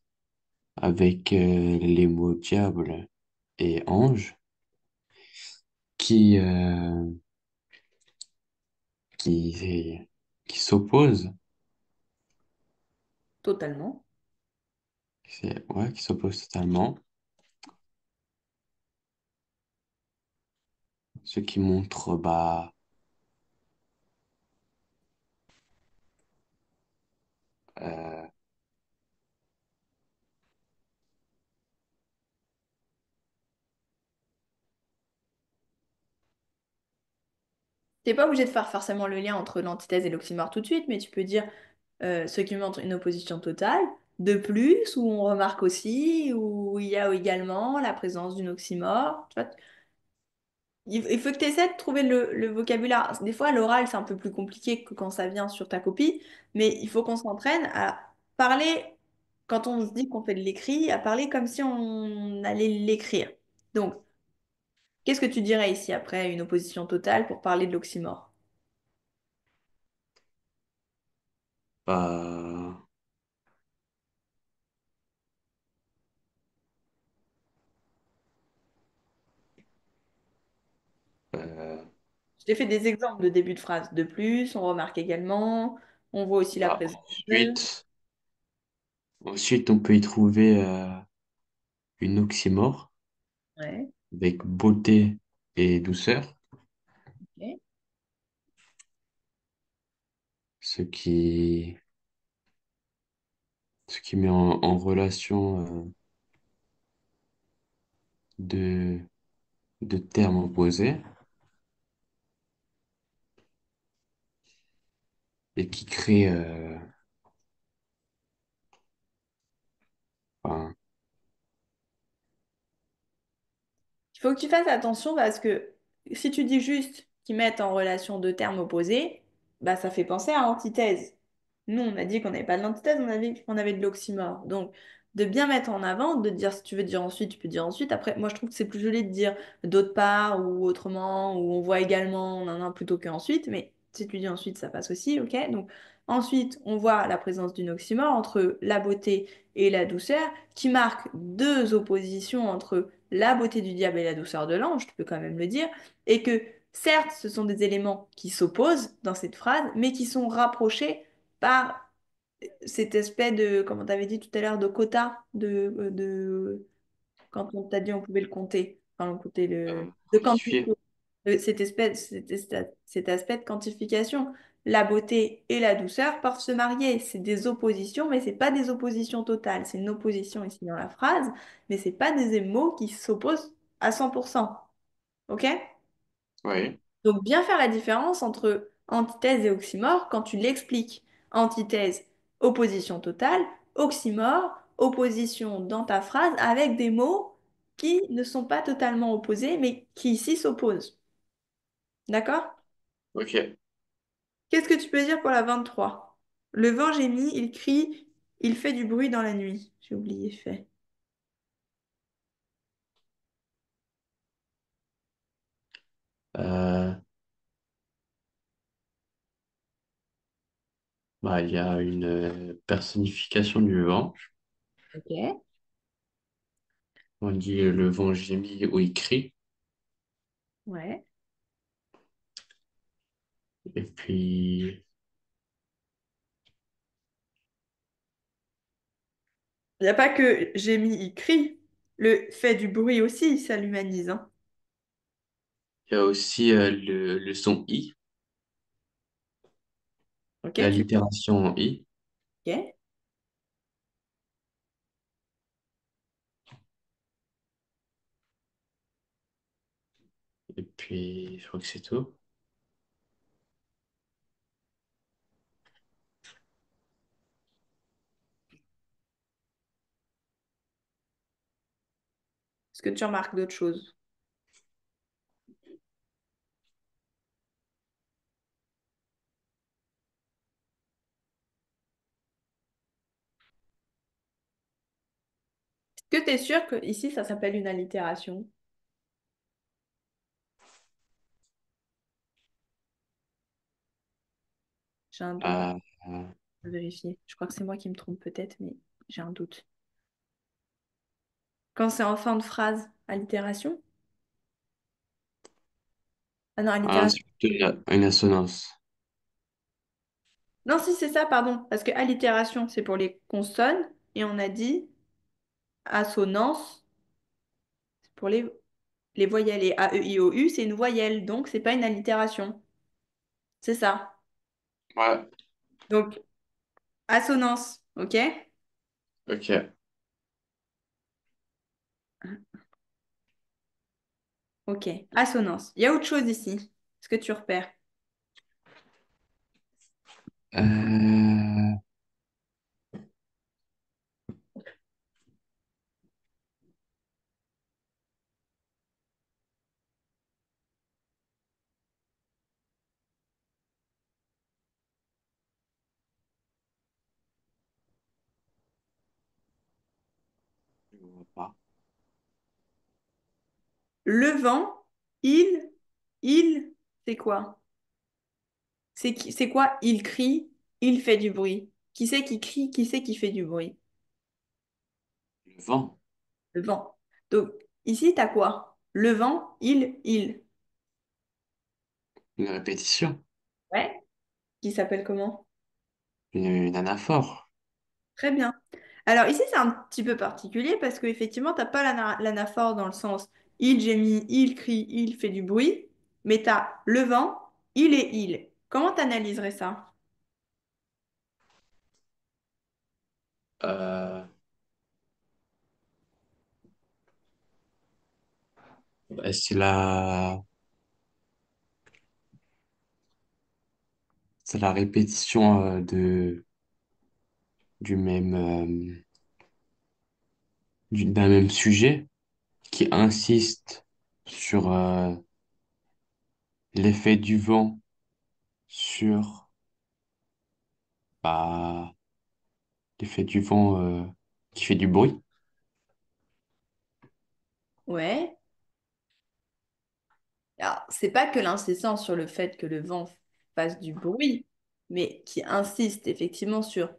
avec les mots diable et ange qui, euh, qui, qui s'opposent. Totalement. Ouais, qui s'opposent totalement. Ce qui montre bah, T'es pas obligé de faire forcément le lien entre l'antithèse et l'oxymore tout de suite, mais tu peux dire ce qui montre une opposition totale. De plus, où on remarque aussi, où il y a également la présence d'une oxymore. Tu vois, il faut que tu essaies de trouver le vocabulaire. Des fois, à l'oral, c'est un peu plus compliqué que quand ça vient sur ta copie, mais il faut qu'on s'entraîne à parler, quand on se dit qu'on fait de l'écrit, à parler comme si on allait l'écrire. Donc, qu'est-ce que tu dirais ici après une opposition totale pour parler de l'oxymore? Bah, euh, Je t'ai fait des exemples de début de phrase. De plus, on remarque également, on voit aussi la bah, présence de. ensuite, on peut y trouver une oxymore Ouais, avec beauté et douceur, ok. ce qui, ce qui met en relation deux, deux termes opposés et qui crée, enfin, Il faut que tu fasses attention parce que si tu dis juste qu'ils mettent en relation deux termes opposés, bah ça fait penser à antithèse. Nous, on a dit qu'on n'avait pas de l'antithèse, on avait qu'on avait de l'oxymore. Donc, de bien mettre en avant, de dire si tu veux dire ensuite, tu peux dire ensuite. Après, moi, je trouve que c'est plus joli de dire d'autre part ou autrement, ou on voit également, nan, nan, plutôt qu'ensuite. Mais si tu dis ensuite, ça passe aussi, ok? Donc, ensuite, on voit la présence d'une oxymore entre la beauté et la douceur, qui marque deux oppositions entre la beauté du diable et la douceur de l'ange, tu peux quand même le dire, et que certes, ce sont des éléments qui s'opposent dans cette phrase, mais qui sont rapprochés par cet aspect de, comme tu avais dit tout à l'heure, de quota, quand on t'a dit on pouvait le compter, enfin, on comptait de quantifié. quantifier. Cet aspect de quantification. La beauté et la douceur peuvent se marier. C'est des oppositions, mais c'est pas des oppositions totales. C'est une opposition ici dans la phrase, mais c'est pas des mots qui s'opposent à 100%. OK? Oui, Donc, bien faire la différence entre antithèse et oxymore quand tu l'expliques. Antithèse, opposition totale. Oxymore, opposition dans ta phrase avec des mots qui ne sont pas totalement opposés, mais qui ici s'opposent. D'accord? ok. Qu'est-ce que tu peux dire pour la 23? Le vent gémit, il crie, il fait du bruit dans la nuit. J'ai oublié fait. Euh, Bah, il y a une personnification du vent. Ok. On dit le vent gémit ou il crie. Ouais. Et puis, Il n'y a pas que gémit, il crie. Le fait du bruit aussi, ça l'humanise, hein. il y a aussi le son I, Ok, l'allitération en I. ok. Et puis, je crois que c'est tout. Est-ce que tu remarques d'autres choses? Est-ce que tu es sûr que ici ça s'appelle une allitération? J'ai un doute. Euh, euh, Je vais vérifier. Je crois que c'est moi qui me trompe peut-être, mais j'ai un doute. Quand c'est en fin de phrase, allitération? Ah non, allitération. une assonance. Non, si c'est ça, pardon. Parce que allitération, c'est pour les consonnes. Et on a dit assonance, c'est pour les voyelles. Et A, E, I, O, U, c'est une voyelle. Donc, c'est pas une allitération. C'est ça. Ouais, Donc, assonance. OK? ok. OK. Assonance. Il y a autre chose ici. Est-ce que tu repères? Euh, je vois pas. Le vent, il, c'est quoi? C'est quoi? Il crie, il fait du bruit. Qui c'est qui crie? Qui c'est qui fait du bruit? Le vent, Le vent. Donc, ici, t'as quoi? Le vent, il. une répétition, Ouais. Qui s'appelle comment? une anaphore. Très bien. Alors ici, c'est un petit peu particulier parce qu'effectivement, tu n'as pas l'anaphore dans le sens il gémit, il crie, il fait du bruit, mais tu as le vent, il et il. Comment tu analyserais ça? Euh, Bah, c'est la répétition du même, d'un même sujet qui insiste sur l'effet du vent sur bah, l'effet du vent qui fait du bruit. Ouais. Alors, c'est pas que l'insistance sur le fait que le vent fasse du bruit, mais qui insiste effectivement sur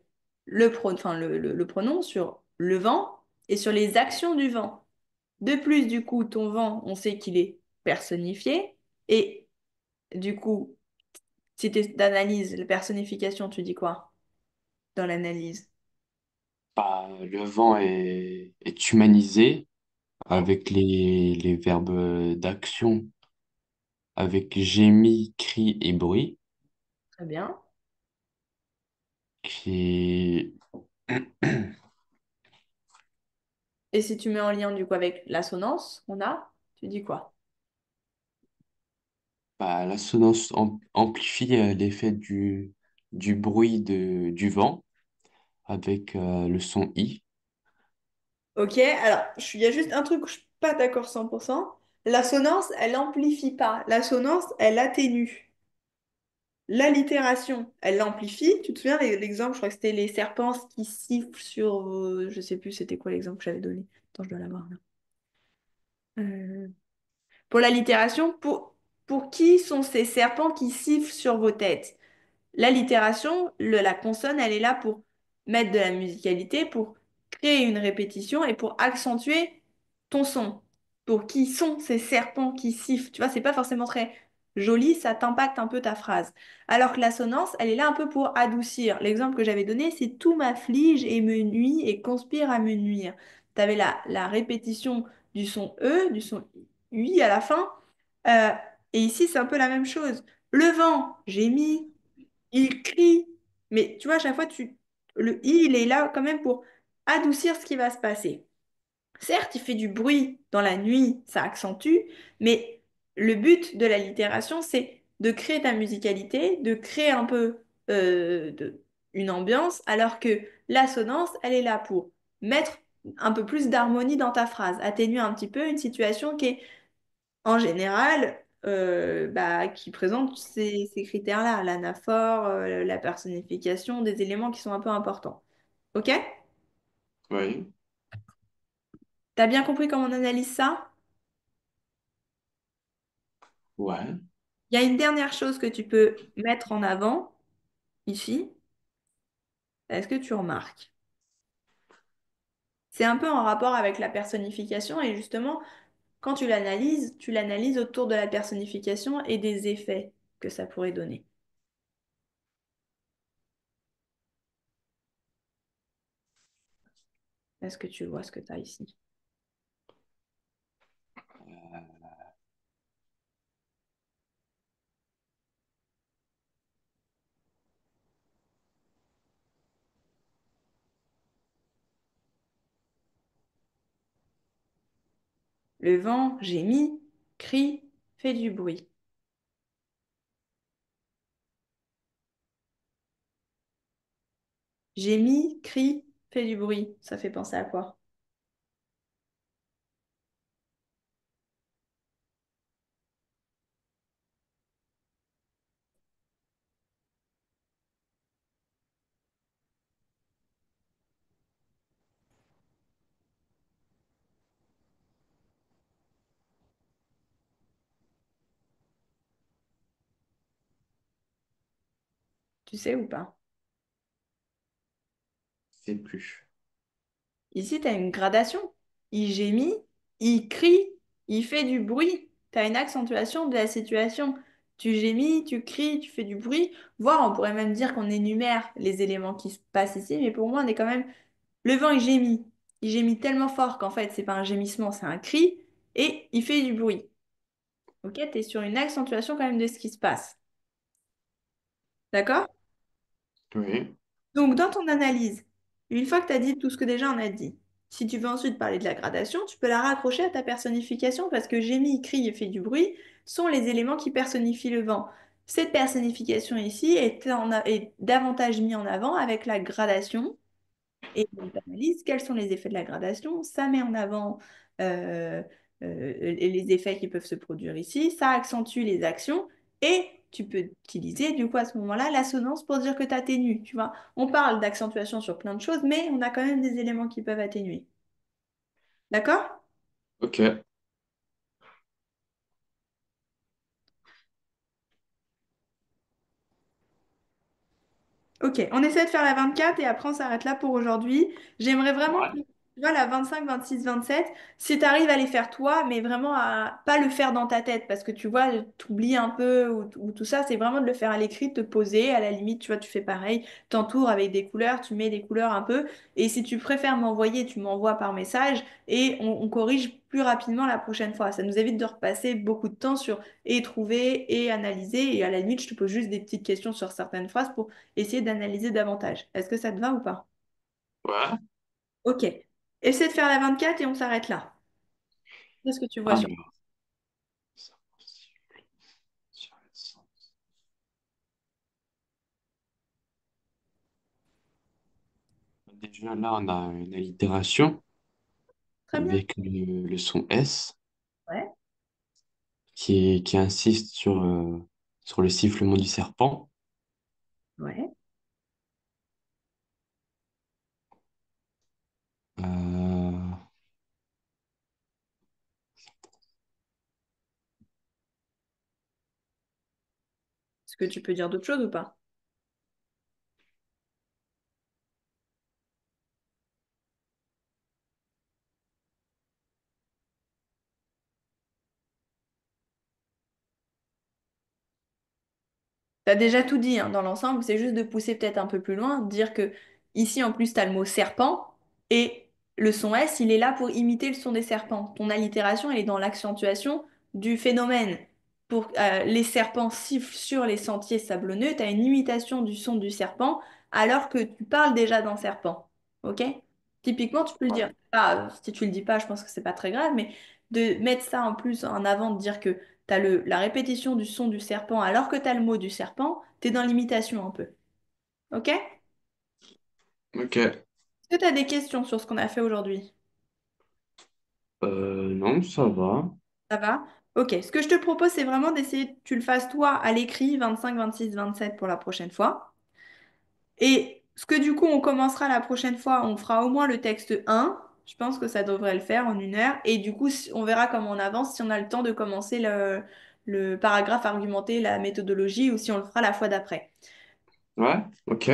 le pronom, sur le vent et sur les actions du vent. De plus, du coup, ton vent, on sait qu'il est personnifié. Et du coup, si tu d'analyse, la personnification, tu dis quoi dans l'analyse? Bah, le vent est humanisé avec les verbes d'action, avec gémis, cri et bruit, Très bien. qui Et si tu mets en lien du coup avec l'assonance qu'on a, tu dis quoi? bah, l'assonance amplifie l'effet du bruit du vent avec le son I. Ok, alors il y a juste un truc où je suis pas d'accord 100%. L'assonance, elle amplifie pas. L'assonance, elle atténue. L'allitération, elle l'amplifie. Tu te souviens l'exemple, je crois que c'était les serpents qui sifflent sur... je sais plus c'était quoi l'exemple que j'avais donné. Attends, je dois l'avoir là. Euh, Pour l'allitération, pour qui sont ces serpents qui sifflent sur vos têtes? L'allitération, la consonne, elle est là pour mettre de la musicalité, pour créer une répétition et pour accentuer ton son. Pour qui sont ces serpents qui sifflent? Tu vois, c'est pas forcément très joli, ça t'impacte un peu ta phrase. Alors que l'assonance, elle est là un peu pour adoucir. L'exemple que j'avais donné, c'est tout m'afflige et me nuit et conspire à me nuire. Tu avais la répétition du son E, du son UI à la fin. Euh, et ici, c'est un peu la même chose. Le vent, j'ai mis. Il crie, mais tu vois, à chaque fois, le il est là quand même pour adoucir ce qui va se passer. Certes, il fait du bruit dans la nuit, ça accentue, mais le but de la littération, c'est de créer ta musicalité, de créer un peu une ambiance, alors que l'assonance, elle est là pour mettre un peu plus d'harmonie dans ta phrase, atténuer un petit peu une situation qui est en général, qui présente ces critères-là, l'anaphore, la personnification, des éléments qui sont un peu importants. Ok? Oui. T'as bien compris comment on analyse ça? Ouais. Il y a une dernière chose que tu peux mettre en avant ici. Est-ce que tu remarques? C'est un peu en rapport avec la personnification et justement, quand tu l'analyses autour de la personnification et des effets que ça pourrait donner. Est-ce que tu vois ce que tu as ici? Le vent gémit, crie, fait du bruit. Gémit, crie, fait du bruit. Ça fait penser à quoi? Tu sais ou pas? C'est plus. Ici, tu as une gradation. Il gémit, il crie, il fait du bruit. Tu as une accentuation de la situation. Tu gémis, tu cries, tu fais du bruit. Voire, on pourrait même dire qu'on énumère les éléments qui se passent ici, mais pour moi, on est quand même. Le vent, il gémit. Il gémit tellement fort qu'en fait, c'est pas un gémissement, c'est un cri. Et il fait du bruit. Ok, tu es sur une accentuation quand même de ce qui se passe. D'accord? Oui. Donc, dans ton analyse, une fois que tu as dit tout ce que déjà on a dit, si tu veux ensuite parler de la gradation, tu peux la raccrocher à ta personnification parce que gémit, crie et fait du bruit sont les éléments qui personnifient le vent. Cette personnification ici est davantage mise en avant avec la gradation et on analyse quels sont les effets de la gradation. Ça met en avant euh, les effets qui peuvent se produire ici. Ça accentue les actions. Et tu peux utiliser, du coup, à ce moment-là, l'assonance pour dire que tu atténues. Tu vois, on parle d'accentuation sur plein de choses, mais on a quand même des éléments qui peuvent atténuer. D'accord? Ok. Ok, on essaie de faire la 24 et après on s'arrête là pour aujourd'hui. J'aimerais vraiment que Ouais. tu vois la 25, 26, 27, si tu arrives à les faire toi, mais vraiment à pas le faire dans ta tête parce que tu vois, tu oublies un peu ou tout ça, c'est vraiment de le faire à l'écrit, de te poser, à la limite, tu vois, tu fais pareil, t'entoures avec des couleurs, tu mets des couleurs un peu et si tu préfères m'envoyer, tu m'envoies par message et on corrige plus rapidement la prochaine fois. Ça nous évite de repasser beaucoup de temps sur et trouver et analyser et à la limite, je te pose juste des petites questions sur certaines phrases pour essayer d'analyser davantage. Est-ce que ça te va ou pas? Ouais. Ok. Essaie de faire la 24 et on s'arrête là. Qu'est-ce que tu vois sur... Alors, déjà là, on a une allitération Très bien. avec le son S Ouais. qui insiste sur le sifflement du serpent. Ouais. Euh, Est-ce que tu peux dire d'autres choses ou pas? T'as déjà tout dit hein, dans l'ensemble, c'est juste de pousser peut-être un peu plus loin, de dire que ici en plus tu as le mot serpent et le son S, il est là pour imiter le son des serpents. Ton allitération, elle est dans l'accentuation du phénomène. Pour les serpents sifflent sur les sentiers sablonneux, tu as une imitation du son du serpent alors que tu parles déjà d'un serpent. Ok? Typiquement, tu peux le ouais. dire. Ah, si tu le dis pas, je pense que c'est pas très grave, mais de mettre ça en plus en avant, de dire que t'as la répétition du son du serpent alors que t'as le mot du serpent, t'es dans l'imitation un peu. Ok? Est-ce Ok. que t'as des questions sur ce qu'on a fait aujourd'hui? Non, ça va. Ça va? Ok. Ce que je te propose, c'est vraiment d'essayer que tu le fasses toi à l'écrit, 25, 26, 27 pour la prochaine fois. Et ce que du coup, on commencera la prochaine fois, on fera au moins le texte 1. Je pense que ça devrait le faire en 1 heure. Et du coup, on verra comment on avance, si on a le temps de commencer le paragraphe argumenté, la méthodologie, ou si on le fera la fois d'après. Ouais, ok.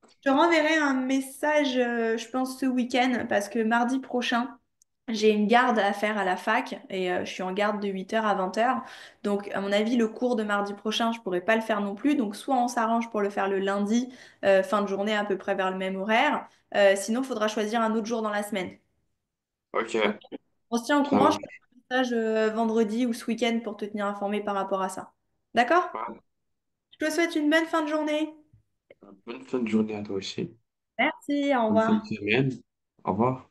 Je te renverrai un message, je pense, ce week-end, parce que mardi prochain, j'ai une garde à faire à la fac et je suis en garde de 8 heures à 20 heures. Donc, à mon avis, le cours de mardi prochain, je pourrais pas le faire non plus. Donc, soit on s'arrange pour le faire le lundi, fin de journée à peu près vers le même horaire. Sinon, il faudra choisir un autre jour dans la semaine. Ok, Ok. On se tient au ça courant, je te marche. ferai un message vendredi ou ce week-end pour te tenir informé par rapport à ça. D'accord? Ouais. Je te souhaite une bonne fin de journée. Bonne fin de journée à toi aussi. Merci, au Bonne fin de revoir. semaine. Au revoir.